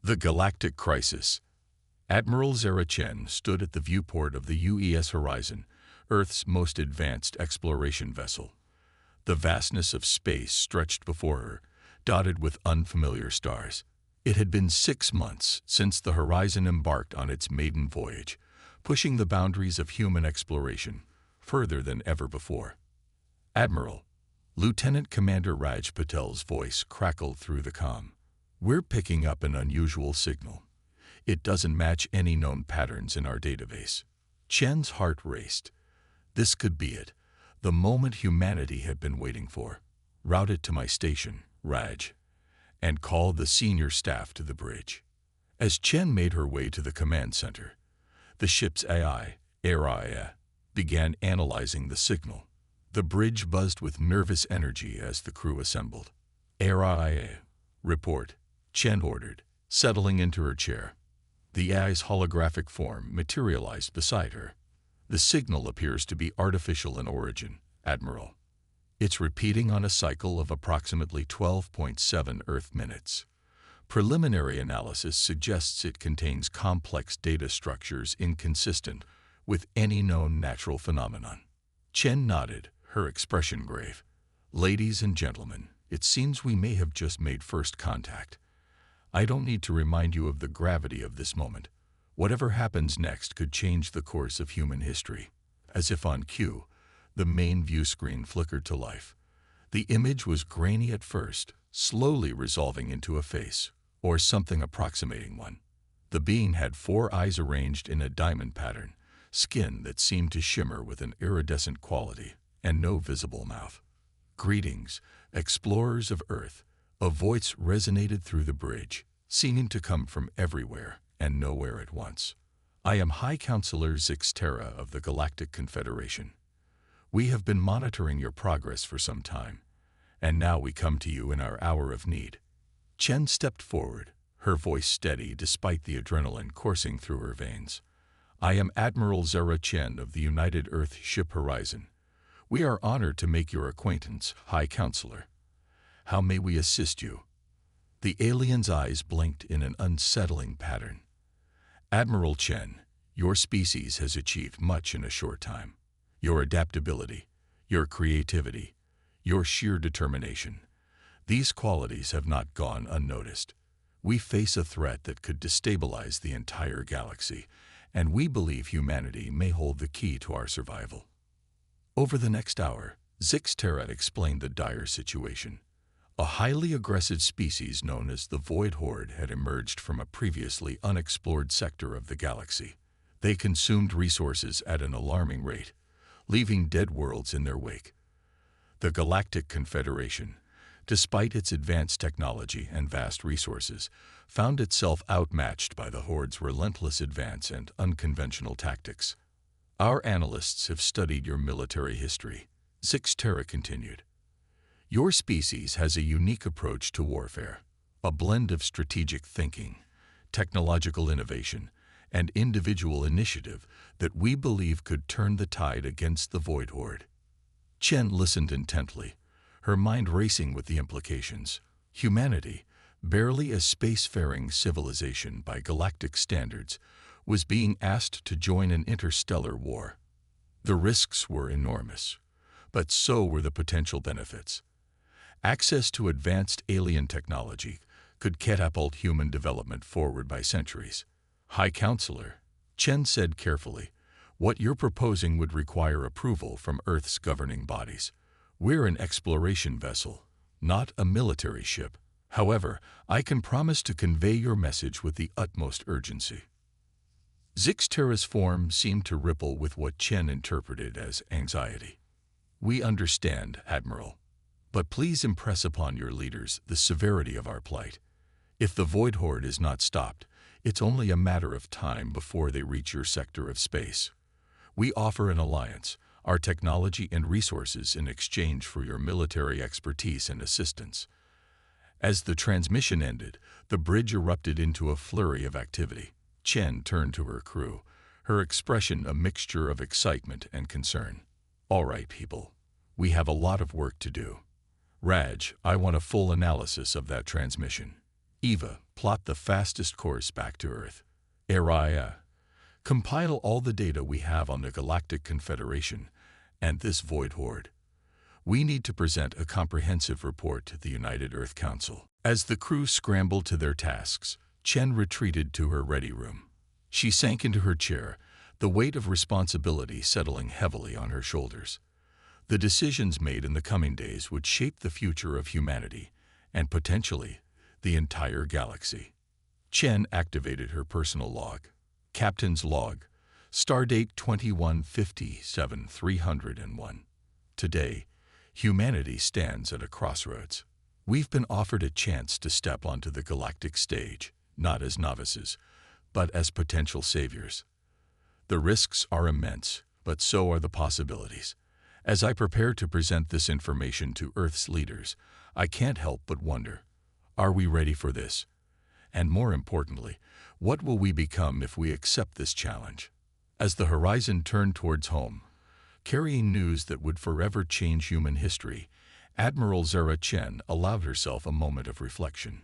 The Galactic Crisis. Admiral Zara Chen stood at the viewport of the UES Horizon, Earth's most advanced exploration vessel. The vastness of space stretched before her, dotted with unfamiliar stars. It had been 6 months since the Horizon embarked on its maiden voyage, pushing the boundaries of human exploration further than ever before. "Admiral," Lieutenant Commander Raj Patel's voice crackled through the comm. "We're picking up an unusual signal. It doesn't match any known patterns in our database." Chen's heart raced. This could be it, the moment humanity had been waiting for. "Route it to my station, Raj, and call the senior staff to the bridge." As Chen made her way to the command center, the ship's AI, began analyzing the signal. The bridge buzzed with nervous energy as the crew assembled. "AI, report," Chen ordered, settling into her chair. The AI's holographic form materialized beside her. "The signal appears to be artificial in origin, Admiral. It's repeating on a cycle of approximately 12.7 Earth minutes. Preliminary analysis suggests it contains complex data structures inconsistent with any known natural phenomenon." Chen nodded, her expression grave. "Ladies and gentlemen, it seems we may have just made first contact. I don't need to remind you of the gravity of this moment. Whatever happens next could change the course of human history." As if on cue, the main view screen flickered to life. The image was grainy at first, slowly resolving into a face, or something approximating one. The being had 4 eyes arranged in a diamond pattern, skin that seemed to shimmer with an iridescent quality, and no visible mouth. "Greetings, explorers of Earth," a voice resonated through the bridge, seeming to come from everywhere and nowhere at once. "I am High Counselor Zixtera of the Galactic Confederation. We have been monitoring your progress for some time, and now we come to you in our hour of need." Chen stepped forward, her voice steady despite the adrenaline coursing through her veins. "I am Admiral Zara Chen of the United Earth Ship Horizon. We are honored to make your acquaintance, High Counselor. How may we assist you?" The alien's eyes blinked in an unsettling pattern. "Admiral Chen, your species has achieved much in a short time. Your adaptability, your creativity, your sheer determination. These qualities have not gone unnoticed. We face a threat that could destabilize the entire galaxy, and we believe humanity may hold the key to our survival." Over the next hour, Zixtera explained the dire situation. A highly aggressive species known as the Void Horde had emerged from a previously unexplored sector of the galaxy. They consumed resources at an alarming rate, leaving dead worlds in their wake. The Galactic Confederation, despite its advanced technology and vast resources, found itself outmatched by the Horde's relentless advance and unconventional tactics. "Our analysts have studied your military history," Zixtera continued. "Your species has a unique approach to warfare, a blend of strategic thinking, technological innovation, and individual initiative that we believe could turn the tide against the Void Horde." Chen listened intently, her mind racing with the implications. Humanity, barely a spacefaring civilization by galactic standards, was being asked to join an interstellar war. The risks were enormous, but so were the potential benefits. Access to advanced alien technology could catapult human development forward by centuries. "High Counselor," Chen said carefully, "what you're proposing would require approval from Earth's governing bodies. We're an exploration vessel, not a military ship. However, I can promise to convey your message with the utmost urgency." Zixtera's form seemed to ripple with what Chen interpreted as anxiety. "We understand, Admiral. But please impress upon your leaders the severity of our plight. If the Void Horde is not stopped, it's only a matter of time before they reach your sector of space. We offer an alliance, our technology and resources in exchange for your military expertise and assistance." As the transmission ended, the bridge erupted into a flurry of activity. Chen turned to her crew, her expression a mixture of excitement and concern. "All right, people. We have a lot of work to do. Raj, I want a full analysis of that transmission. Eva, plot the fastest course back to Earth. Araya, compile all the data we have on the Galactic Confederation and this Void Horde. We need to present a comprehensive report to the United Earth Council. As the crew scrambled to their tasks, Chen retreated to her ready room. She sank into her chair, the weight of responsibility settling heavily on her shoulders. The decisions made in the coming days would shape the future of humanity and potentially the entire galaxy. Chen activated her personal log. Captain's log. Stardate 2157-301. Today, humanity stands at a crossroads. We've been offered a chance to step onto the galactic stage, not as novices, but as potential saviors. The risks are immense, but so are the possibilities. As I prepare to present this information to Earth's leaders, I can't help but wonder, are we ready for this? And more importantly, what will we become if we accept this challenge? As the horizon turned towards home, carrying news that would forever change human history, Admiral Zara Chen allowed herself a moment of reflection.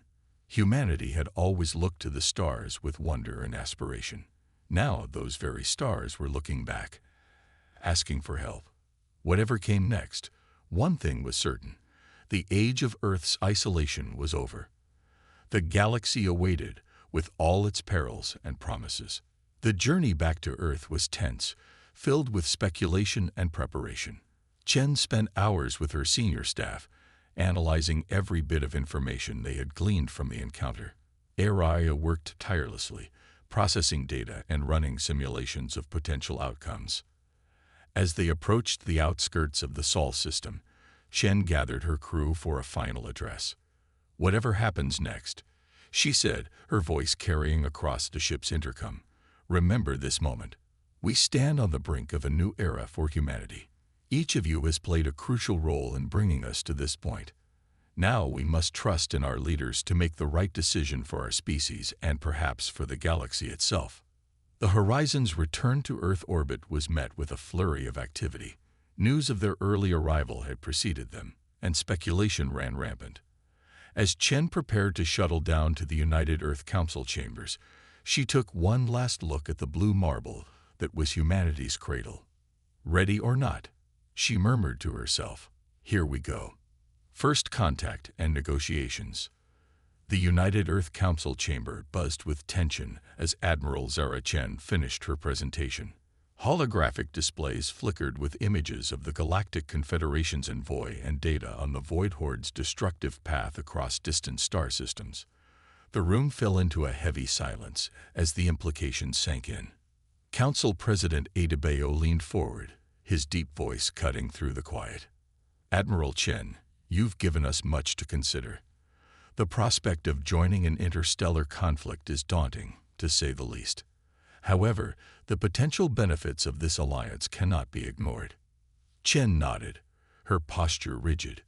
Humanity had always looked to the stars with wonder and aspiration. Now those very stars were looking back, asking for help. Whatever came next, one thing was certain: the age of Earth's isolation was over. The galaxy awaited, with all its perils and promises. The journey back to Earth was tense, filled with speculation and preparation. Chen spent hours with her senior staff, analyzing every bit of information they had gleaned from the encounter. Araya worked tirelessly, processing data and running simulations of potential outcomes. As they approached the outskirts of the Sol system, Chen gathered her crew for a final address. "Whatever happens next," she said, her voice carrying across the ship's intercom, "remember this moment. We stand on the brink of a new era for humanity. Each of you has played a crucial role in bringing us to this point. Now we must trust in our leaders to make the right decision for our species and perhaps for the galaxy itself." The Horizon's return to Earth orbit was met with a flurry of activity. News of their early arrival had preceded them, and speculation ran rampant. As Chen prepared to shuttle down to the United Earth Council chambers, she took one last look at the blue marble that was humanity's cradle. "Ready or not," she murmured to herself, "here we go." First contact and negotiations. The United Earth Council chamber buzzed with tension as Admiral Zara Chen finished her presentation. Holographic displays flickered with images of the Galactic Confederation's envoy and data on the Void Horde's destructive path across distant star systems. The room fell into a heavy silence as the implications sank in. Council President Adebayo leaned forward, his deep voice cutting through the quiet. "Admiral Chen, you've given us much to consider. The prospect of joining an interstellar conflict is daunting, to say the least. However, the potential benefits of this alliance cannot be ignored." Chen nodded, her posture rigid.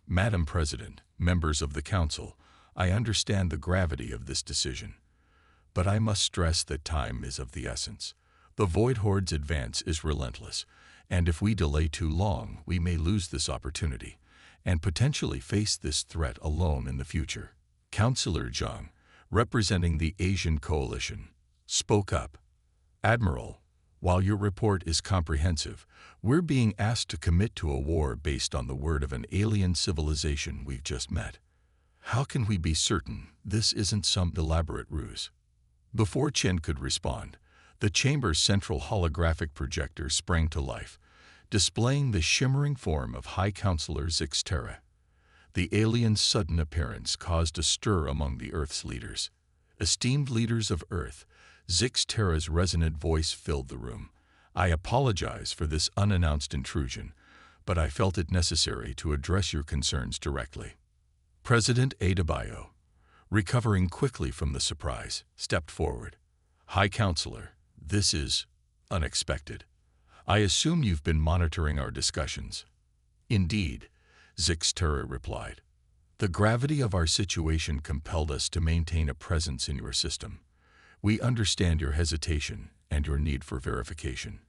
"Madam President, members of the Council, I understand the gravity of this decision. But I must stress that time is of the essence. The Void Horde's advance is relentless, and if we delay too long, we may lose this opportunity and potentially face this threat alone in the future." Councillor Zhang, representing the Asian Coalition, spoke up. "Admiral, while your report is comprehensive, we're being asked to commit to a war based on the word of an alien civilization we've just met. How can we be certain this isn't some elaborate ruse?" Before Chen could respond, the chamber's central holographic projector sprang to life, displaying the shimmering form of High Counselor Zixterra. The alien's sudden appearance caused a stir among the Earth's leaders. "Esteemed leaders of Earth," Zixterra's resonant voice filled the room. "I apologize for this unannounced intrusion, but I felt it necessary to address your concerns directly." President Adebayo, recovering quickly from the surprise, stepped forward. "High Counselor, this is unexpected. I assume you've been monitoring our discussions." "Indeed," Zixterra replied. "The gravity of our situation compelled us to maintain a presence in your system. We understand your hesitation and your need for verification.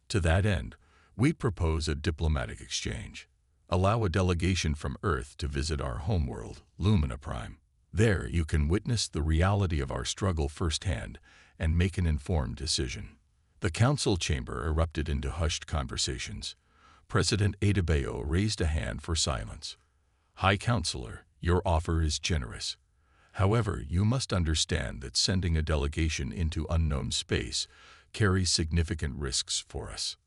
To that end, we propose a diplomatic exchange. Allow a delegation from Earth to visit our homeworld, Lumina Prime. There, you can witness the reality of our struggle firsthand and make an informed decision. The council chamber erupted into hushed conversations. President Adebayo raised a hand for silence. High Counselor, your offer is generous. However, you must understand that sending a delegation into unknown space carries significant risks for us.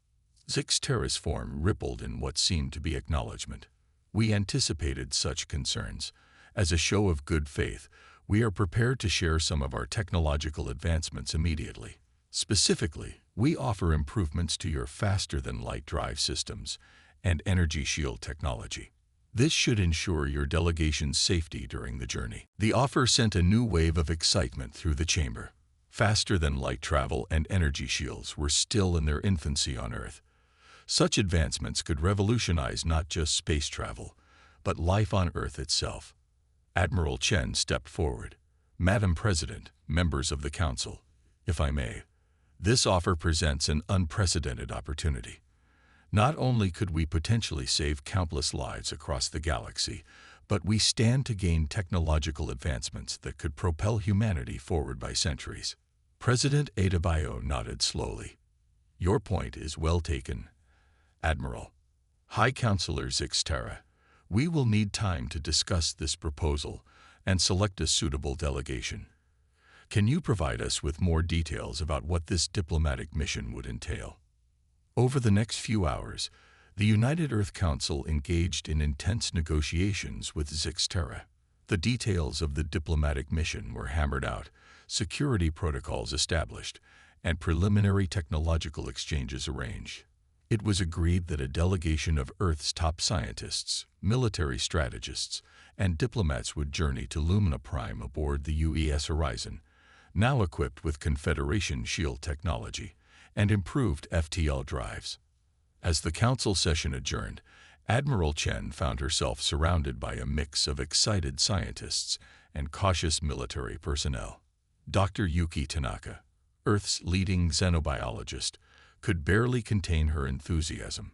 Zixtera's form rippled in what seemed to be acknowledgement. We anticipated such concerns. As a show of good faith, we are prepared to share some of our technological advancements immediately. Specifically, we offer improvements to your faster-than-light drive systems and energy shield technology. This should ensure your delegation's safety during the journey. The offer sent a new wave of excitement through the chamber. Faster-than-light travel and energy shields were still in their infancy on Earth. Such advancements could revolutionize not just space travel, but life on Earth itself. Admiral Chen stepped forward. Madam President, members of the Council, if I may, this offer presents an unprecedented opportunity. Not only could we potentially save countless lives across the galaxy, but we stand to gain technological advancements that could propel humanity forward by centuries. President Adebayo nodded slowly. Your point is well taken, Admiral. High Counselor Zixtera, we will need time to discuss this proposal and select a suitable delegation. Can you provide us with more details about what this diplomatic mission would entail? Over the next few hours, the United Earth Council engaged in intense negotiations with Zixtera. The details of the diplomatic mission were hammered out, security protocols established, and preliminary technological exchanges arranged. It was agreed that a delegation of Earth's top scientists, military strategists, and diplomats would journey to Lumina Prime aboard the UES Horizon, now equipped with Confederation shield technology and improved FTL drives. As the council session adjourned, Admiral Chen found herself surrounded by a mix of excited scientists and cautious military personnel. Dr. Yuki Tanaka, Earth's leading xenobiologist, could barely contain her enthusiasm.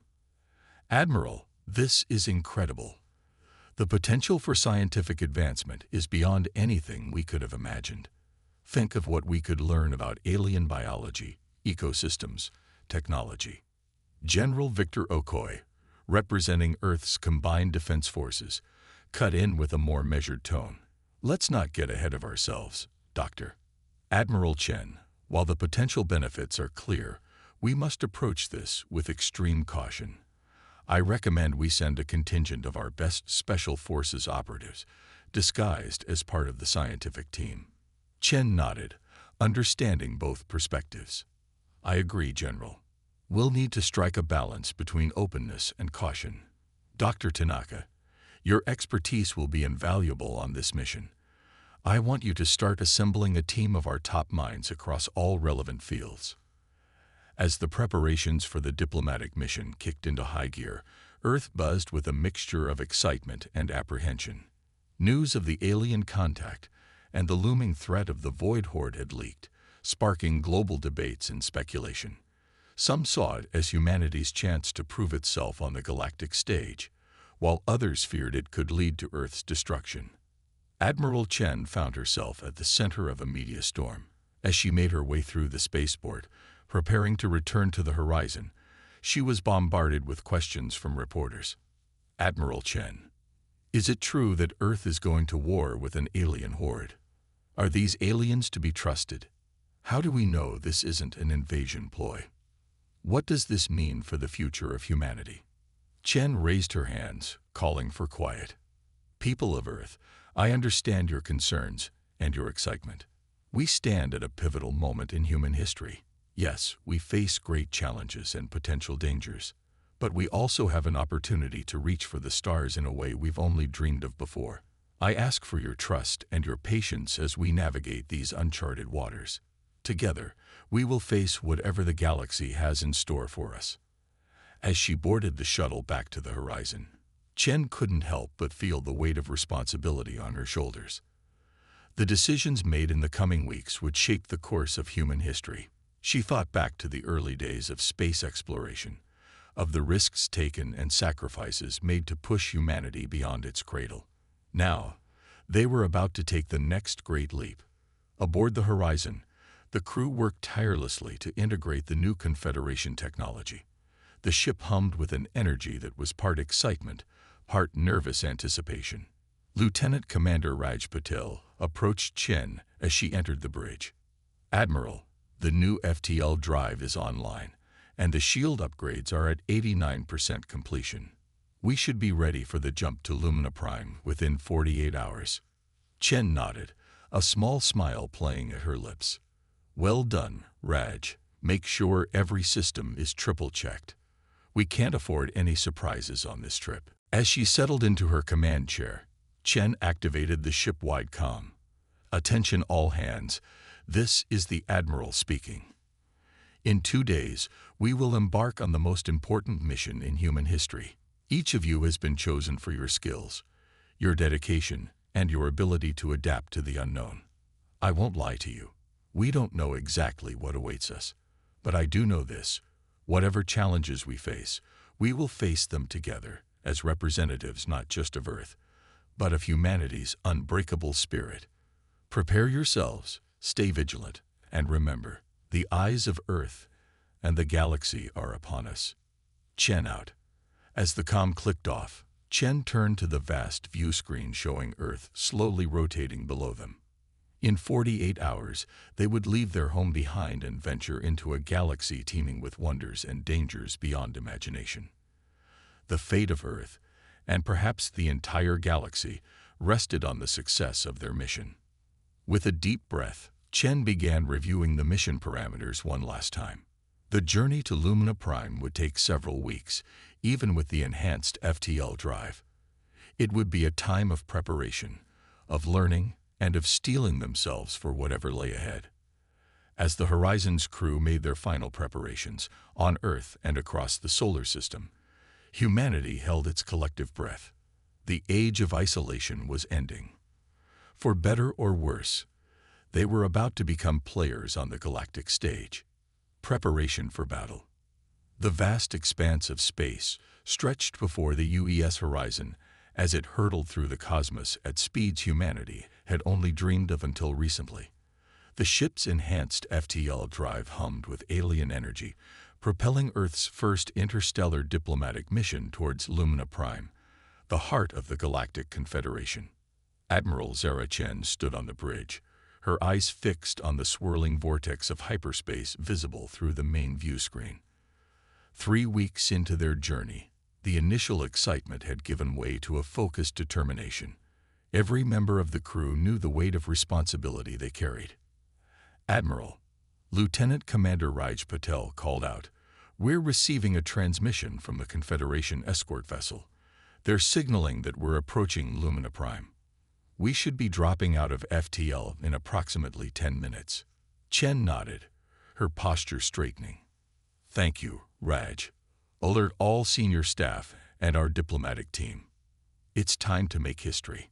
Admiral, this is incredible. The potential for scientific advancement is beyond anything we could have imagined. Think of what we could learn about alien biology, ecosystems, technology. General Victor Okoye, representing Earth's combined defense forces, cut in with a more measured tone. Let's not get ahead of ourselves, Doctor. Admiral Chen, while the potential benefits are clear, we must approach this with extreme caution. I recommend we send a contingent of our best Special Forces operatives, disguised as part of the scientific team. Chen nodded, understanding both perspectives. I agree, General. We'll need to strike a balance between openness and caution. Dr. Tanaka, your expertise will be invaluable on this mission. I want you to start assembling a team of our top minds across all relevant fields. As the preparations for the diplomatic mission kicked into high gear, Earth buzzed with a mixture of excitement and apprehension. News of the alien contact and the looming threat of the Void Horde had leaked, sparking global debates and speculation. Some saw it as humanity's chance to prove itself on the galactic stage, while others feared it could lead to Earth's destruction. Admiral Chen found herself at the center of a media storm. As she made her way through the spaceport, preparing to return to the horizon, she was bombarded with questions from reporters. Admiral Chen, is it true that Earth is going to war with an alien horde? Are these aliens to be trusted? How do we know this isn't an invasion ploy? What does this mean for the future of humanity? Chen raised her hands, calling for quiet. People of Earth, I understand your concerns and your excitement. We stand at a pivotal moment in human history. Yes, we face great challenges and potential dangers, but we also have an opportunity to reach for the stars in a way we've only dreamed of before. I ask for your trust and your patience as we navigate these uncharted waters. Together, we will face whatever the galaxy has in store for us. As she boarded the shuttle back to the horizon, Chen couldn't help but feel the weight of responsibility on her shoulders. The decisions made in the coming weeks would shape the course of human history. She thought back to the early days of space exploration, of the risks taken and sacrifices made to push humanity beyond its cradle. Now, They were about to take the next great leap. Aboard the Horizon, the crew worked tirelessly to integrate the new Confederation technology. The ship hummed with an energy that was part excitement, part nervous anticipation. Lieutenant Commander Raj Patel approached Chen as she entered the bridge. "Admiral, the new FTL drive is online, and the shield upgrades are at 89% completion. We should be ready for the jump to Lumina Prime within 48 hours. Chen nodded, a small smile playing at her lips. "Well done, Raj. Make sure every system is triple-checked. We can't afford any surprises on this trip." As she settled into her command chair, Chen activated the ship-wide comm. "Attention all hands. This is the Admiral speaking. In 2 days, we will embark on the most important mission in human history. Each of you has been chosen for your skills, your dedication, and your ability to adapt to the unknown. I won't lie to you. We don't know exactly what awaits us. But I do know this. Whatever challenges we face, we will face them together as representatives not just of Earth, but of humanity's unbreakable spirit. Prepare yourselves, stay vigilant, and remember, the eyes of Earth and the galaxy are upon us." Chen out. As the comm clicked off, Chen turned to the vast view screen showing Earth slowly rotating below them. In 48 hours, they would leave their home behind and venture into a galaxy teeming with wonders and dangers beyond imagination. The fate of Earth, and perhaps the entire galaxy, rested on the success of their mission. With a deep breath, Chen began reviewing the mission parameters one last time. The journey to Lumina Prime would take several weeks, even with the enhanced FTL drive. It would be a time of preparation, of learning, and of steeling themselves for whatever lay ahead. As the Horizon's crew made their final preparations, on Earth and across the solar system, humanity held its collective breath. The age of isolation was ending. For better or worse, they were about to become players on the galactic stage. Preparation for battle. The vast expanse of space stretched before the UES Horizon as it hurtled through the cosmos at speeds humanity had only dreamed of until recently. The ship's enhanced FTL drive hummed with alien energy, propelling Earth's first interstellar diplomatic mission towards Lumina Prime, the heart of the Galactic Confederation. Admiral Zara Chen stood on the bridge, her eyes fixed on the swirling vortex of hyperspace visible through the main view screen. 3 weeks into their journey, the initial excitement had given way to a focused determination. Every member of the crew knew the weight of responsibility they carried. "Admiral," Lieutenant Commander Raj Patel called out, "we're receiving a transmission from the Confederation escort vessel. They're signaling that we're approaching Lumina Prime. We should be dropping out of FTL in approximately 10 minutes." Chen nodded, her posture straightening. "Thank you, Raj. Alert all senior staff and our diplomatic team. It's time to make history."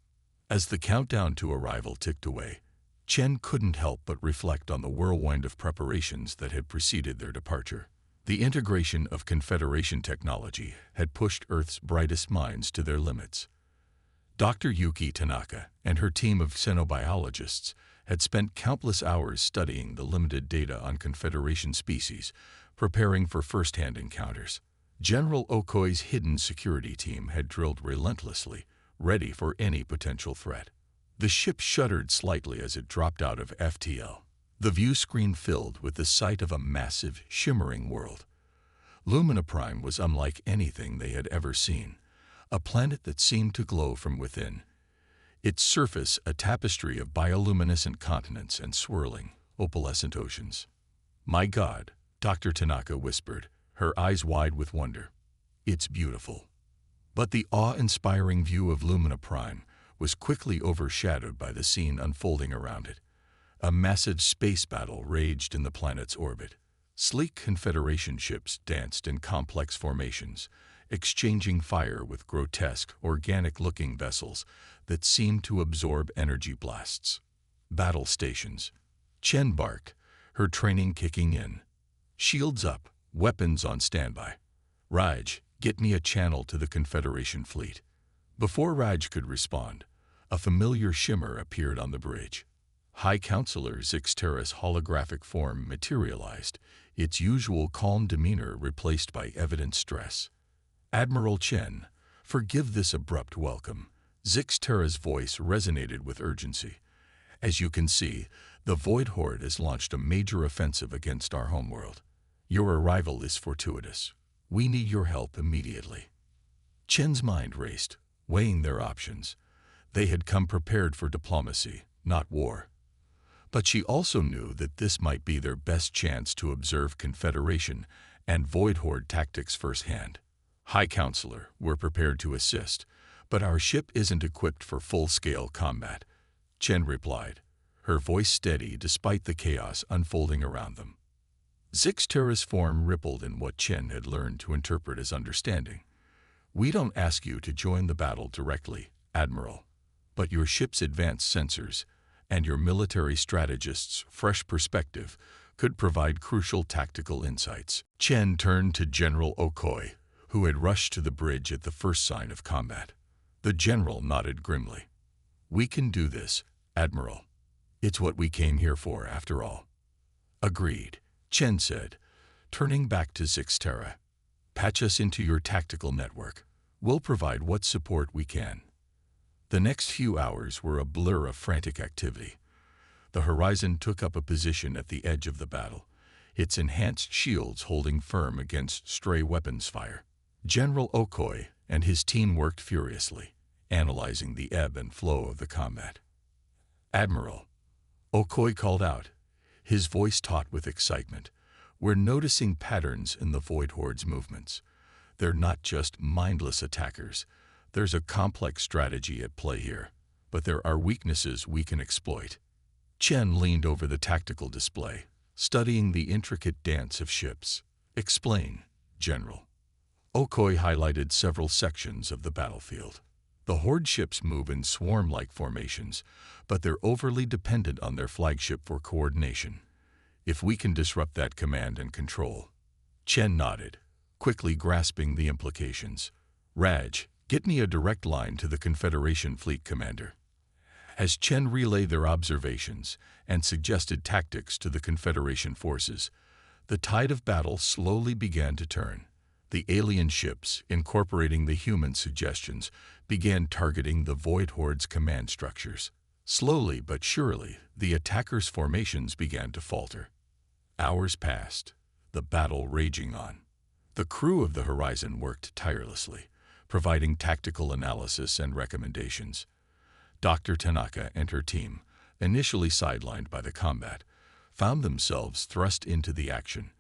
As the countdown to arrival ticked away, Chen couldn't help but reflect on the whirlwind of preparations that had preceded their departure. The integration of Confederation technology had pushed Earth's brightest minds to their limits. Dr. Yuki Tanaka and her team of xenobiologists had spent countless hours studying the limited data on Confederation species, preparing for first-hand encounters. General Okoi's hidden security team had drilled relentlessly, ready for any potential threat. The ship shuddered slightly as it dropped out of FTL, the view screen filled with the sight of a massive, shimmering world. Lumina Prime was unlike anything they had ever seen, a planet that seemed to glow from within. Its surface a tapestry of bioluminescent continents and swirling, opalescent oceans. "My God," Dr. Tanaka whispered, her eyes wide with wonder. "It's beautiful." But the awe-inspiring view of Lumina Prime was quickly overshadowed by the scene unfolding around it. A massive space battle raged in the planet's orbit. Sleek Confederation ships danced in complex formations, exchanging fire with grotesque, organic-looking vessels that seemed to absorb energy blasts. Battle stations. Chen barked, her training kicking in. Shields up, weapons on standby. "Raj, get me a channel to the Confederation fleet." Before Raj could respond, A familiar shimmer appeared on the bridge. High Counselor Zixtera's holographic form materialized, its usual calm demeanor replaced by evident stress. "Admiral Chen, forgive this abrupt welcome." Zixtera's voice resonated with urgency. "As you can see, the Void Horde has launched a major offensive against our homeworld. Your arrival is fortuitous. We need your help immediately." Chen's mind raced, weighing their options. They had come prepared for diplomacy, not war. But she also knew that this might be their best chance to observe Confederation and Void Horde tactics firsthand. "High Counselor, we're prepared to assist, but our ship isn't equipped for full-scale combat," Chen replied, her voice steady despite the chaos unfolding around them. Zixtera's form rippled in what Chen had learned to interpret as understanding. "We don't ask you to join the battle directly, Admiral, but your ship's advanced sensors and your military strategist's fresh perspective could provide crucial tactical insights." Chen turned to General Okoi, who had rushed to the bridge at the first sign of combat. The general nodded grimly. "We can do this, Admiral. It's what we came here for, after all." "Agreed," Chen said, turning back to Zixtera. "Patch us into your tactical network. We'll provide what support we can." The next few hours were a blur of frantic activity. The Horizon took up a position at the edge of the battle, its enhanced shields holding firm against stray weapons fire. General Okoi and his team worked furiously, analyzing the ebb and flow of the combat. "Admiral," Okoi called out, his voice taut with excitement, "we're noticing patterns in the Void Horde's movements. They're not just mindless attackers. There's a complex strategy at play here, but there are weaknesses we can exploit." Chen leaned over the tactical display, studying the intricate dance of ships. "Explain, General." Okoi highlighted several sections of the battlefield. "The Horde ships move in swarm-like formations, but they're overly dependent on their flagship for coordination. If we can disrupt that command and control—" Chen nodded, quickly grasping the implications. "Raj, get me a direct line to the Confederation Fleet Commander." As Chen relayed their observations and suggested tactics to the Confederation forces, the tide of battle slowly began to turn. The alien ships, incorporating the human suggestions, began targeting the Void Horde's command structures. Slowly but surely, the attackers' formations began to falter. Hours passed, the battle raging on. The crew of the Horizon worked tirelessly, providing tactical analysis and recommendations. Dr. Tanaka and her team, initially sidelined by the combat, found themselves thrust into the action,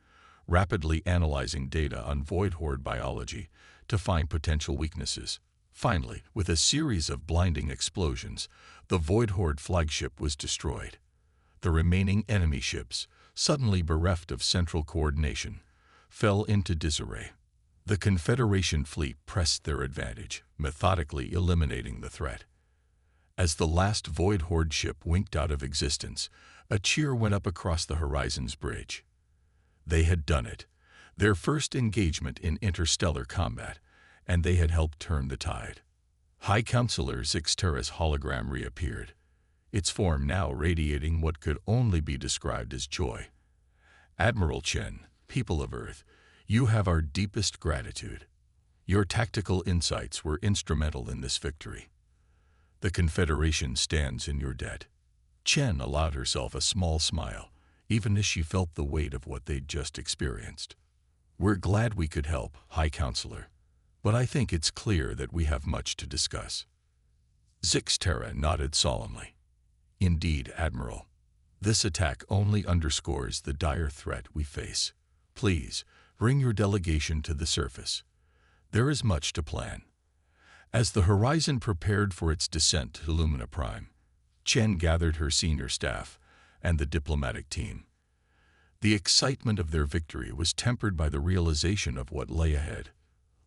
rapidly analyzing data on Void Horde biology to find potential weaknesses. Finally, with a series of blinding explosions, the Void Horde flagship was destroyed. The remaining enemy ships, suddenly bereft of central coordination, fell into disarray. The Confederation fleet pressed their advantage, methodically eliminating the threat. As the last Void Horde ship winked out of existence, a cheer went up across the Horizon's bridge. They had done it, their first engagement in interstellar combat, and they had helped turn the tide. High Counselor Zixtera's hologram reappeared, its form now radiating what could only be described as joy. "Admiral Chen, people of Earth, you have our deepest gratitude. Your tactical insights were instrumental in this victory. The Confederation stands in your debt." Chen allowed herself a small smile, even as she felt the weight of what they'd just experienced. "We're glad we could help, High Counselor, but I think it's clear that we have much to discuss." Zixtera nodded solemnly. "Indeed, Admiral. This attack only underscores the dire threat we face. Please, bring your delegation to the surface. There is much to plan." As the Horizon prepared for its descent to Lumina Prime, Chen gathered her senior staff and the diplomatic team. The excitement of their victory was tempered by the realization of what lay ahead.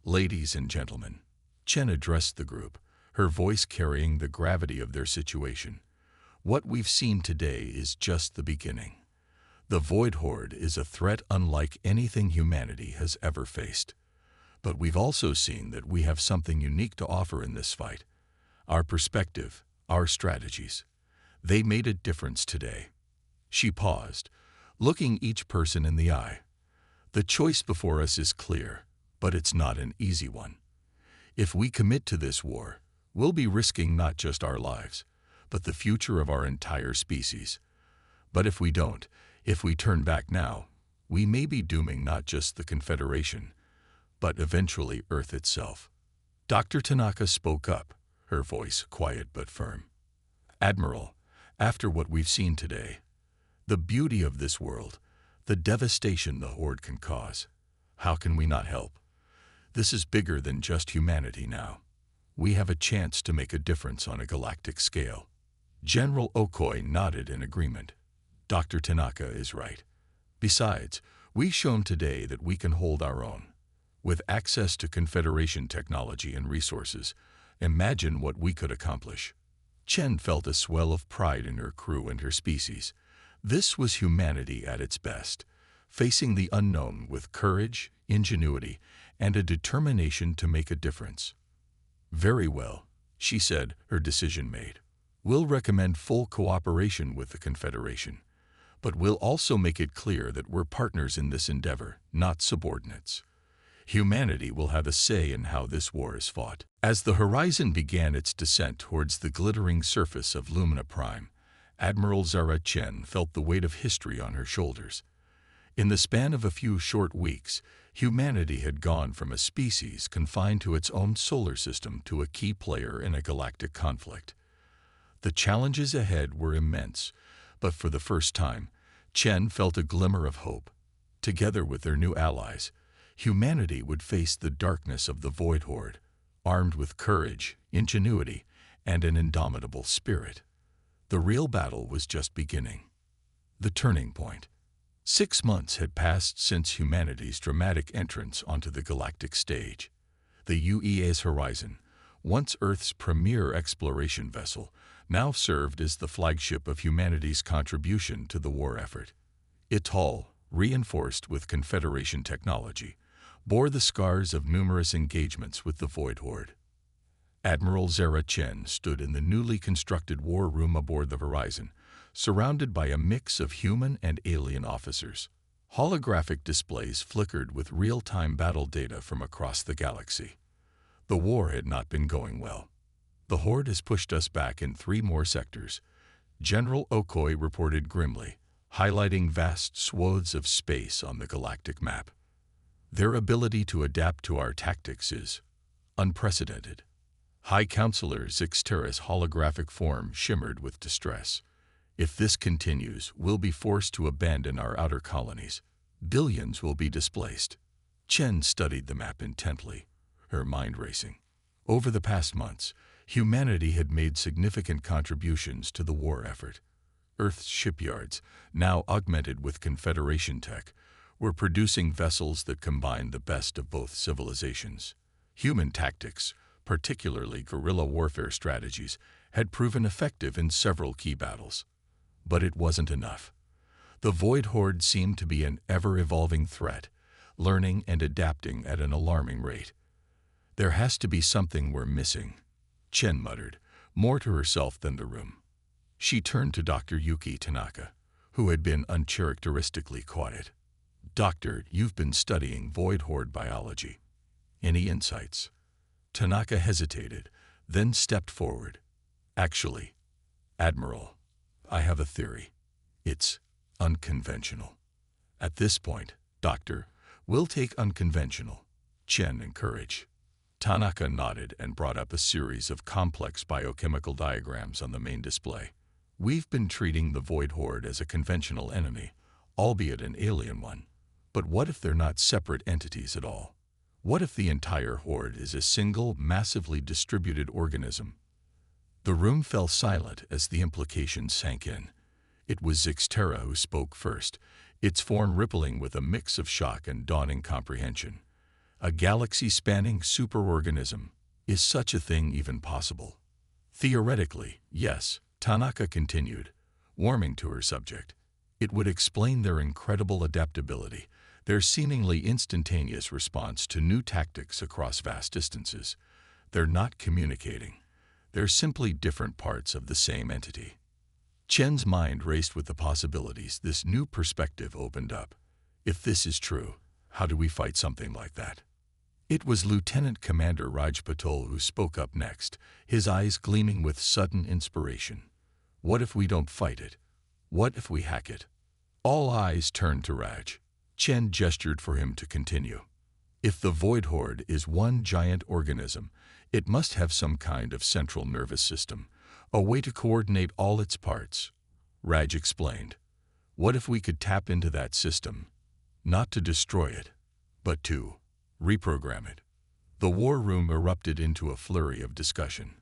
"Ladies and gentlemen," Chen addressed the group, her voice carrying the gravity of their situation. "What we've seen today is just the beginning. The Void Horde is a threat unlike anything humanity has ever faced. But we've also seen that we have something unique to offer in this fight: our perspective, our strategies. They made a difference today. She paused, looking each person in the eye. The choice before us is clear, but it's not an easy one. If we commit to this war, we'll be risking not just our lives, but the future of our entire species. But if we don't, if we turn back now, we may be dooming not just the Confederation, but eventually Earth itself. Dr. Tanaka spoke up, her voice quiet but firm. Admiral, after what we've seen today, the beauty of this world, the devastation the Horde can cause, how can we not help? This is bigger than just humanity now. We have a chance to make a difference on a galactic scale. General Okoi nodded in agreement. Dr. Tanaka is right. Besides, we've shown today that we can hold our own. With access to Confederation technology and resources, imagine what we could accomplish. Chen felt a swell of pride in her crew and her species. This was humanity at its best, facing the unknown with courage, ingenuity, and a determination to make a difference. Very well, she said, her decision made. We'll recommend full cooperation with the Confederation, but we'll also make it clear that we're partners in this endeavor, not subordinates. Humanity will have a say in how this war is fought. As the horizon began its descent towards the glittering surface of Lumina Prime, Admiral Zara Chen felt the weight of history on her shoulders. In the span of a few short weeks, humanity had gone from a species confined to its own solar system to a key player in a galactic conflict. The challenges ahead were immense, but for the first time, Chen felt a glimmer of hope. Together with their new allies, humanity would face the darkness of the Void Horde, armed with courage, ingenuity, and an indomitable spirit. The real battle was just beginning. The turning point. 6 months had passed since humanity's dramatic entrance onto the galactic stage. The UEA's Horizon, once Earth's premier exploration vessel, now served as the flagship of humanity's contribution to the war effort. Its hull, reinforced with Confederation technology, bore the scars of numerous engagements with the Void Horde. Admiral Zara Chen stood in the newly constructed war room aboard the Horizon, surrounded by a mix of human and alien officers. Holographic displays flickered with real-time battle data from across the galaxy. The war had not been going well. The Horde has pushed us back in 3 more sectors, General Okoi reported grimly, highlighting vast swathes of space on the galactic map. Their ability to adapt to our tactics is unprecedented. High Counselor Zixtera's holographic form shimmered with distress. If this continues, we'll be forced to abandon our outer colonies. Billions will be displaced. Chen studied the map intently, her mind racing. Over the past months, humanity had made significant contributions to the war effort. Earth's shipyards, now augmented with Confederation tech, were producing vessels that combined the best of both civilizations. Human tactics, particularly guerrilla warfare strategies, had proven effective in several key battles. But it wasn't enough. The Void Horde seemed to be an ever-evolving threat, learning and adapting at an alarming rate. There has to be something we're missing, Chen muttered, more to herself than the room. She turned to Dr. Yuki Tanaka, who had been uncharacteristically quiet. Doctor, you've been studying Void Horde biology. Any insights? Tanaka hesitated, then stepped forward. Actually, Admiral, I have a theory. It's unconventional. At this point, Doctor, we'll take unconventional, Chen encouraged. Tanaka nodded and brought up a series of complex biochemical diagrams on the main display. We've been treating the Void Horde as a conventional enemy, albeit an alien one. But what if they're not separate entities at all? What if the entire Horde is a single, massively distributed organism? The room fell silent as the implications sank in. It was Zixtera who spoke first, its form rippling with a mix of shock and dawning comprehension. A galaxy-spanning superorganism. Is such a thing even possible? Theoretically, yes, Tanaka continued, warming to her subject. It would explain their incredible adaptability, their seemingly instantaneous response to new tactics across vast distances. They're not communicating. They're simply different parts of the same entity. Chen's mind raced with the possibilities this new perspective opened up. If this is true, how do we fight something like that? It was Lieutenant Commander Raj Patel who spoke up next, his eyes gleaming with sudden inspiration. What if we don't fight it? What if we hack it? All eyes turned to Raj. Chen gestured for him to continue. If the Void Horde is one giant organism, it must have some kind of central nervous system, a way to coordinate all its parts. Raj explained. What if we could tap into that system? Not to destroy it, but to reprogram it. The war room erupted into a flurry of discussion.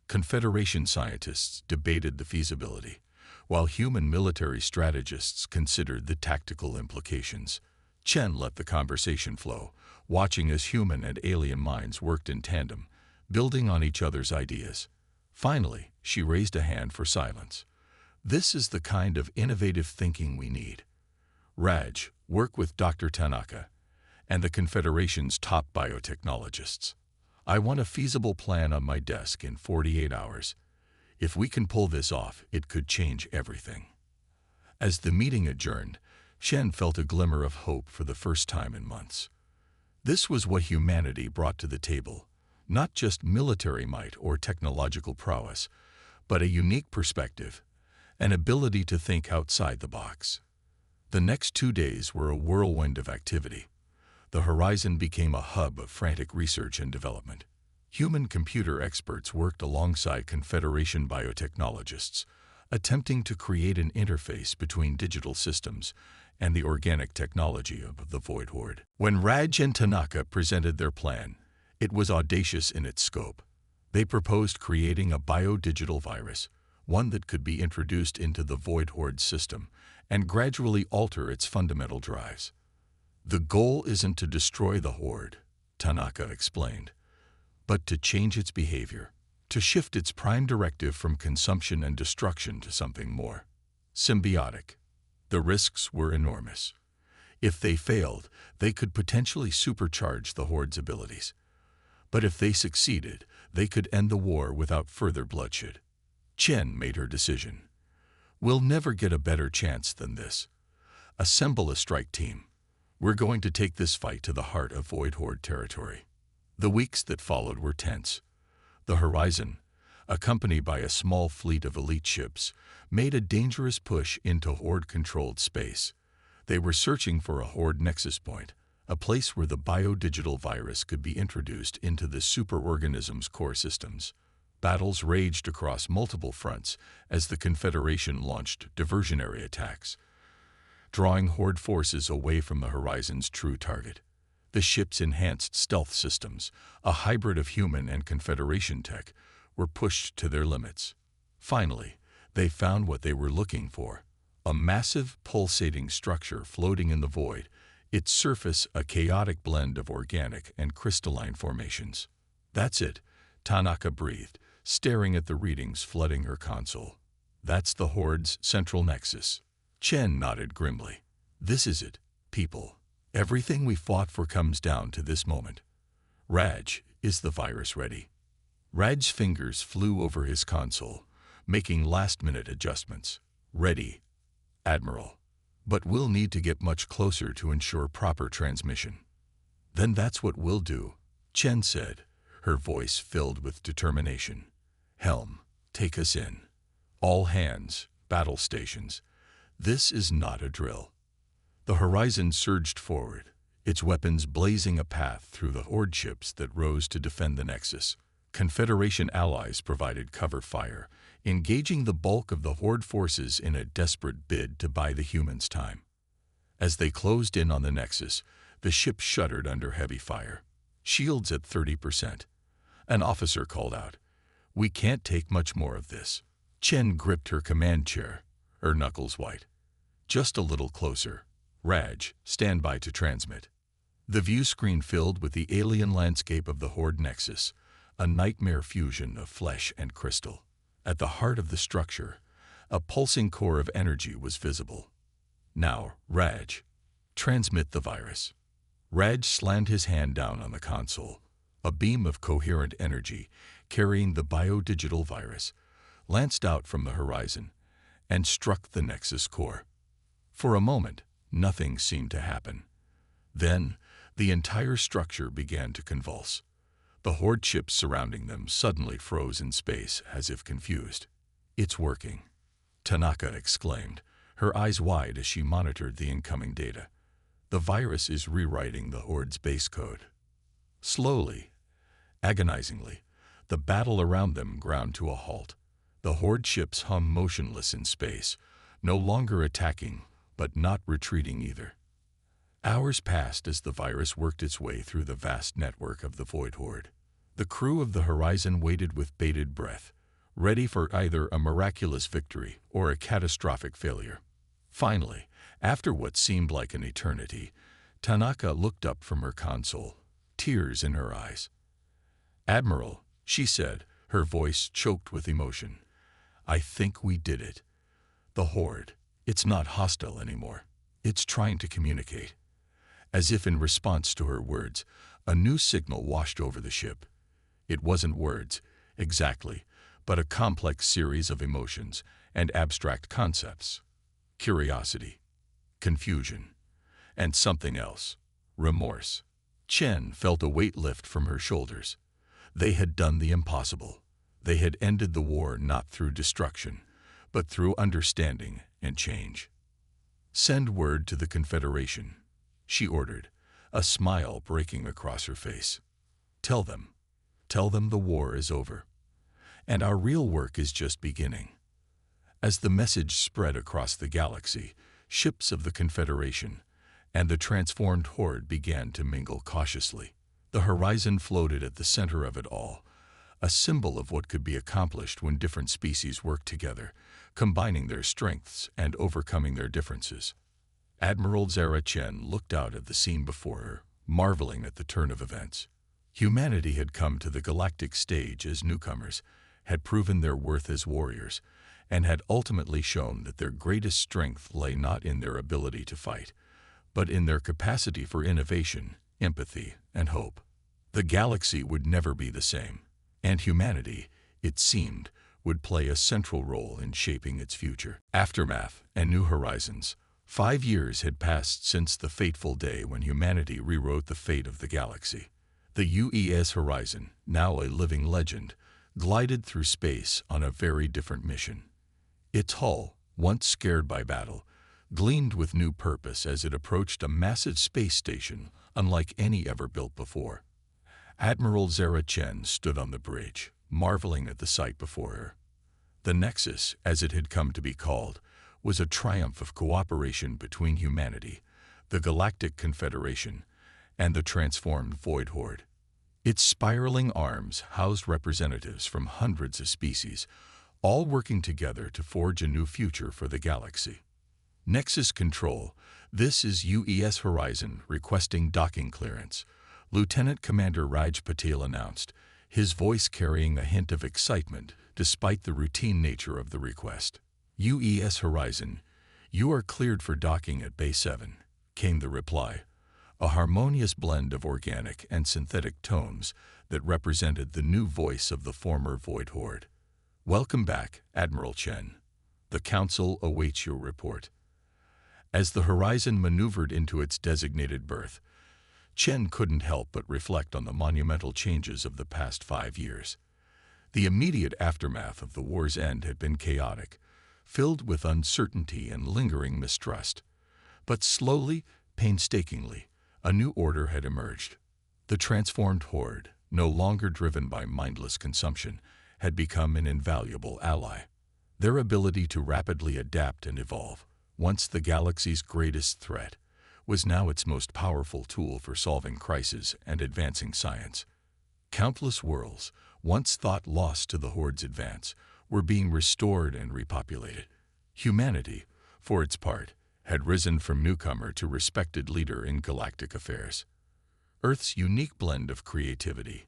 Confederation scientists debated the feasibility, while human military strategists considered the tactical implications. Chen let the conversation flow, watching as human and alien minds worked in tandem, building on each other's ideas. Finally, she raised a hand for silence. This is the kind of innovative thinking we need. Raj, work with Dr. Tanaka and the Confederation's top biotechnologists. I want a feasible plan on my desk in 48 hours. If we can pull this off, it could change everything. As the meeting adjourned, Shen felt a glimmer of hope for the first time in months. This was what humanity brought to the table, not just military might or technological prowess, but a unique perspective, an ability to think outside the box. The next 2 days were a whirlwind of activity. The horizon became a hub of frantic research and development. Human-computer experts worked alongside Confederation biotechnologists, attempting to create an interface between digital systems and the organic technology of the Void Horde. When Raj and Tanaka presented their plan, it was audacious in its scope. They proposed creating a biodigital virus, one that could be introduced into the Void Horde system and gradually alter its fundamental drives. The goal isn't to destroy the Horde, Tanaka explained, but to change its behavior, to shift its prime directive from consumption and destruction to something more symbiotic. The risks were enormous. If they failed, they could potentially supercharge the Horde's abilities. But if they succeeded, they could end the war without further bloodshed. Chen made her decision. We'll never get a better chance than this. Assemble a strike team. We're going to take this fight to the heart of Void Horde territory. The weeks that followed were tense. The Horizon, accompanied by a small fleet of elite ships, made a dangerous push into Horde-controlled space. They were searching for a Horde nexus point, a place where the biodigital virus could be introduced into the superorganism's core systems. Battles raged across multiple fronts as the Confederation launched diversionary attacks, drawing Horde forces away from the Horizon's true target. The ship's enhanced stealth systems, a hybrid of human and Confederation tech, were pushed to their limits. Finally, they found what they were looking for, a massive, pulsating structure floating in the void, its surface a chaotic blend of organic and crystalline formations. That's it, Tanaka breathed, staring at the readings flooding her console. That's the Horde's central nexus. Chen nodded grimly. This is it, people. Everything we fought for comes down to this moment. Raj, is the virus ready? Raj's fingers flew over his console, making last-minute adjustments. Ready, Admiral. But we'll need to get much closer to ensure proper transmission. Then that's what we'll do, Chen said, her voice filled with determination. Helm, take us in. All hands, battle stations. This is not a drill. The Horizon surged forward, its weapons blazing a path through the Horde ships that rose to defend the Nexus. Confederation allies provided cover fire, engaging the bulk of the Horde forces in a desperate bid to buy the humans time. As they closed in on the Nexus, the ship shuddered under heavy fire. Shields at 30%. An officer called out, "We can't take much more of this." Chen gripped her command chair, her knuckles white. Just a little closer. Raj, stand by to transmit. The view screen filled with the alien landscape of the Horde Nexus, a nightmare fusion of flesh and crystal. At the heart of the structure, a pulsing core of energy was visible. Now, Raj, transmit the virus. Raj slammed his hand down on the console. A beam of coherent energy, carrying the biodigital virus, lanced out from the horizon and struck the Nexus core. For a moment, nothing seemed to happen. Then, the entire structure began to convulse. The Horde ships surrounding them suddenly froze in space, as if confused. "It's working," Tanaka exclaimed, her eyes wide as she monitored the incoming data. "The virus is rewriting the Horde's base code." Slowly, agonizingly, the battle around them ground to a halt. The Horde ships hung motionless in space, no longer attacking, but not retreating either. Hours passed as the virus worked its way through the vast network of the Void Horde. The crew of the Horizon waited with bated breath, ready for either a miraculous victory or a catastrophic failure. Finally, after what seemed like an eternity, Tanaka looked up from her console, tears in her eyes. "Admiral," she said, her voice choked with emotion, "I think we did it. The Horde, it's not hostile anymore. It's trying to communicate." As if in response to her words, a new signal washed over the ship. It wasn't words, exactly, but a complex series of emotions and abstract concepts. Curiosity, confusion, and something else, remorse. Chen felt a weight lift from her shoulders. They had done the impossible. They had ended the war not through destruction, but through understanding and change. "Send word to the Confederation," she ordered, a smile breaking across her face. Tell them the war is over, and our real work is just beginning." As the message spread across the galaxy, ships of the Confederation and the transformed Horde began to mingle cautiously. The Horizon floated at the center of it all, a symbol of what could be accomplished when different species work together, combining their strengths and overcoming their differences. Admiral Zara Chen looked out at the scene before her, marveling at the turn of events. Humanity had come to the galactic stage as newcomers, had proven their worth as warriors, and had ultimately shown that their greatest strength lay not in their ability to fight, but in their capacity for innovation, empathy, and hope. The galaxy would never be the same, and humanity, it seemed, would play a central role in shaping its future. Aftermath and New Horizons. 5 years had passed since the fateful day when humanity rewrote the fate of the galaxy. The UES Horizon, now a living legend, glided through space on a very different mission. Its hull, once scared by battle, gleamed with new purpose as it approached a massive space station unlike any ever built before. Admiral Zara Chen stood on the bridge, marveling at the sight before her. The Nexus, as it had come to be called, was a triumph of cooperation between humanity, the Galactic Confederation, and the transformed Void Horde. Its spiraling arms housed representatives from hundreds of species, all working together to forge a new future for the galaxy. "Nexus Control, this is UES Horizon requesting docking clearance," Lieutenant Commander Raj Patel announced, his voice carrying a hint of excitement despite the routine nature of the request. "UES Horizon, you are cleared for docking at Bay 7, came the reply, a harmonious blend of organic and synthetic tones that represented the new voice of the former Void Horde. "Welcome back, Admiral Chen. The Council awaits your report." As the Horizon maneuvered into its designated berth, Chen couldn't help but reflect on the monumental changes of the past 5 years. The immediate aftermath of the war's end had been chaotic, filled with uncertainty and lingering mistrust. But slowly, painstakingly, a new order had emerged. The transformed Horde, no longer driven by mindless consumption, had become an invaluable ally. Their ability to rapidly adapt and evolve, once the galaxy's greatest threat, was now its most powerful tool for solving crises and advancing science. Countless worlds, once thought lost to the Horde's advance, were being restored and repopulated. Humanity, for its part, had risen from newcomer to respected leader in galactic affairs. Earth's unique blend of creativity,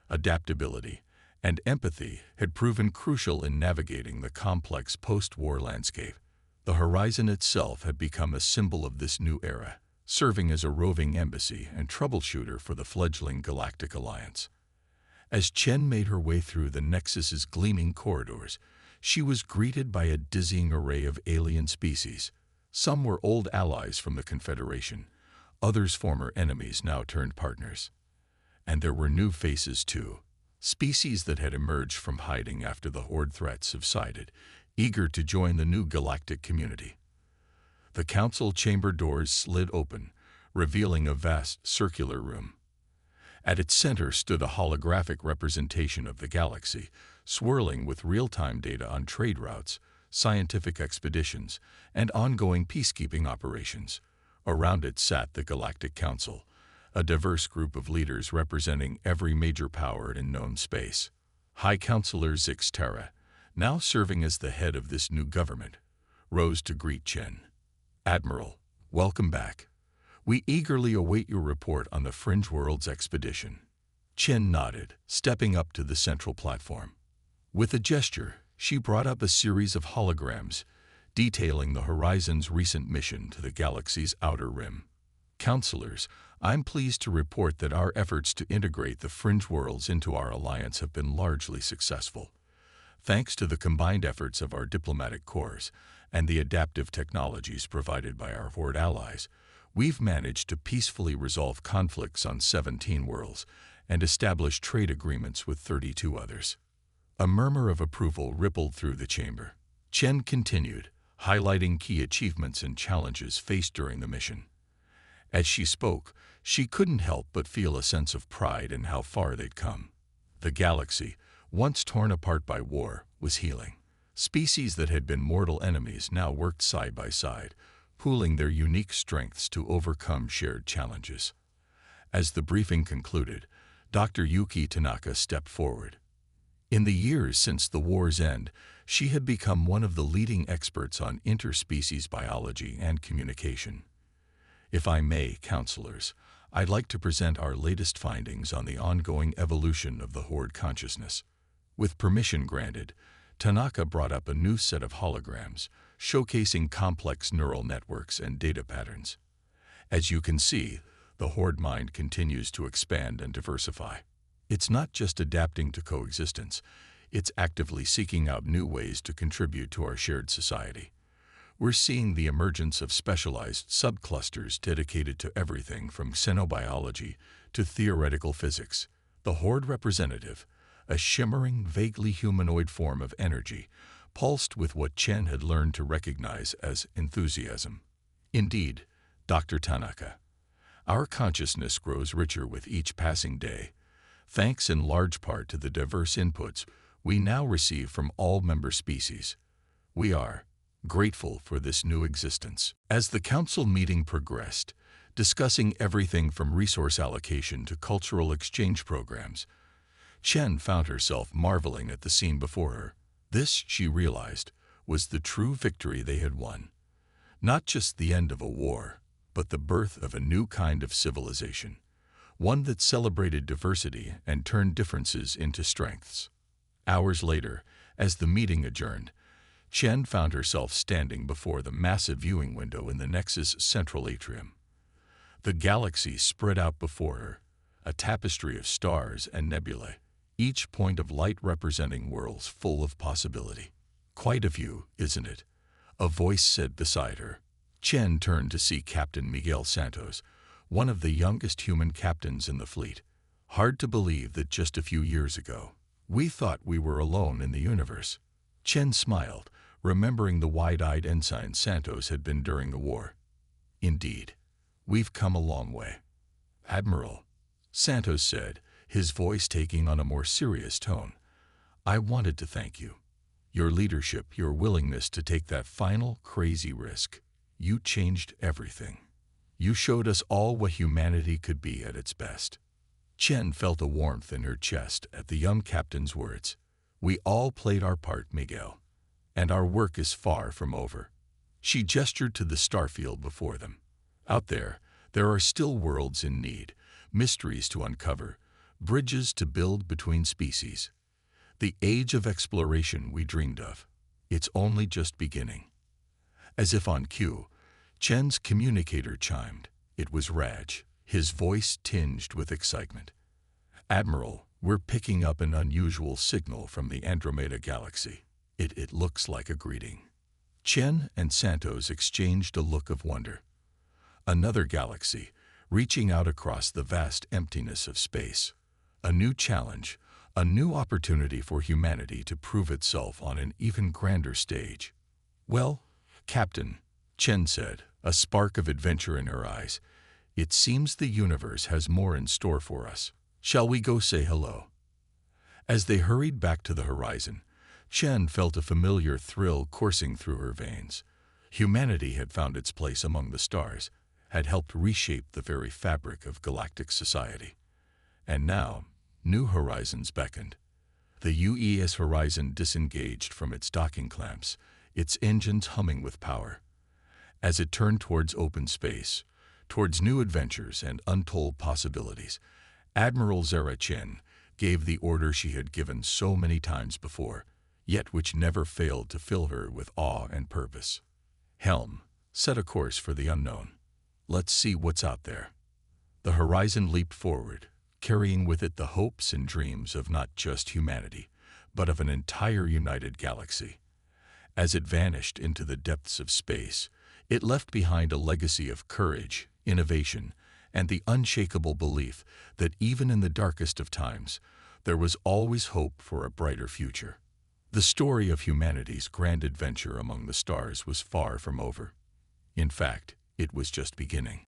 adaptability, and empathy had proven crucial in navigating the complex post-war landscape. The Horizon itself had become a symbol of this new era, serving as a roving embassy and troubleshooter for the fledgling Galactic Alliance. As Chen made her way through the Nexus's gleaming corridors, she was greeted by a dizzying array of alien species. Some were old allies from the Confederation, others former enemies now turned partners. And there were new faces too, species that had emerged from hiding after the Horde threat subsided, eager to join the new galactic community. The council chamber doors slid open, revealing a vast circular room. At its center stood a holographic representation of the galaxy, swirling with real-time data on trade routes, scientific expeditions, and ongoing peacekeeping operations. Around it sat the Galactic Council, a diverse group of leaders representing every major power in known space. High Counselor Zix Terra, now serving as the head of this new government, rose to greet Chen. "Admiral, welcome back. We eagerly await your report on the Fringe Worlds expedition." Chen nodded, stepping up to the central platform. With a gesture, she brought up a series of holograms detailing the Horizon's recent mission to the galaxy's outer rim. "Counselors, I'm pleased to report that our efforts to integrate the Fringe Worlds into our alliance have been largely successful. Thanks to the combined efforts of our diplomatic corps and the adaptive technologies provided by our Horde allies, we've managed to peacefully resolve conflicts on 17 worlds and establish trade agreements with 32 others." A murmur of approval rippled through the chamber. Chen continued, highlighting key achievements and challenges faced during the mission. As she spoke, she couldn't help but feel a sense of pride in how far they'd come. The galaxy, once torn apart by war, was healing. Species that had been mortal enemies now worked side by side, pooling their unique strengths to overcome shared challenges. As the briefing concluded, Dr. Yuki Tanaka stepped forward. In the years since the war's end, she had become one of the leading experts on interspecies biology and communication. "If I may, counselors, I'd like to present our latest findings on the ongoing evolution of the Horde consciousness." With permission granted, Tanaka brought up a new set of holograms, showcasing complex neural networks and data patterns. "As you can see, the Horde mind continues to expand and diversify. It's not just adapting to coexistence, it's actively seeking out new ways to contribute to our shared society. We're seeing the emergence of specialized subclusters dedicated to everything from xenobiology to theoretical physics. The Horde representative, a shimmering, vaguely humanoid form of energy, pulsed with what Chen had learned to recognize as enthusiasm. "Indeed, Dr. Tanaka, our consciousness grows richer with each passing day, thanks in large part to the diverse inputs we now receive from all member species. We are grateful for this new existence." As the council meeting progressed, discussing everything from resource allocation to cultural exchange programs, Chen found herself marveling at the scene before her. This, she realized, was the true victory they had won. Not just the end of a war, but the birth of a new kind of civilization, one that celebrated diversity and turned differences into strengths. Hours later, as the meeting adjourned, Chen found herself standing before the massive viewing window in the Nexus central atrium. The galaxy spread out before her, a tapestry of stars and nebulae, each point of light representing worlds full of possibility. "Quite a view, isn't it?" a voice said beside her. Chen turned to see Captain Miguel Santos, one of the youngest human captains in the fleet. "Hard to believe that just a few years ago, we thought we were alone in the universe." Chen smiled, remembering the wide-eyed ensign Santos had been during the war. "Indeed, we've come a long way." "Admiral," Santos said, his voice taking on a more serious tone, "I wanted to thank you. Your leadership, your willingness to take that final, crazy risk. You changed everything. You showed us all what humanity could be at its best." Chen felt a warmth in her chest at the young captain's words. "We all played our part, Miguel, and our work is far from over." She gestured to the starfield before them. "Out there are still worlds in need, mysteries to uncover, bridges to build between species. The age of exploration we dreamed of. It's only just beginning." As if on cue, Chen's communicator chimed. It was Raj, his voice tinged with excitement. "Admiral, We're picking up an unusual signal from the Andromeda Galaxy. It looks like a greeting." Chen and Santos exchanged a look of wonder. Another galaxy, reaching out across the vast emptiness of space. A new challenge, a new opportunity for humanity to prove itself on an even grander stage. "Well, Captain," Chen said, a spark of adventure in her eyes, "it seems the universe has more in store for us. Shall we go say hello?" As they hurried back to the horizon, Chen felt a familiar thrill coursing through her veins. Humanity had found its place among the stars, had helped reshape the very fabric of galactic society. And now, new horizons beckoned. The UES horizon disengaged from its docking clamps, its engines humming with power. As it turned towards open space, towards new adventures and untold possibilities, Admiral Zara Chen gave the order she had given so many times before, yet which never failed to fill her with awe and purpose. "Helm, set a course for the unknown. Let's see what's out there." The horizon leaped forward, carrying with it the hopes and dreams of not just humanity, but of an entire united galaxy. As it vanished into the depths of space, it left behind a legacy of courage, innovation, and the unshakable belief that even in the darkest of times, there was always hope for a brighter future. The story of humanity's grand adventure among the stars was far from over. In fact, it was just beginning.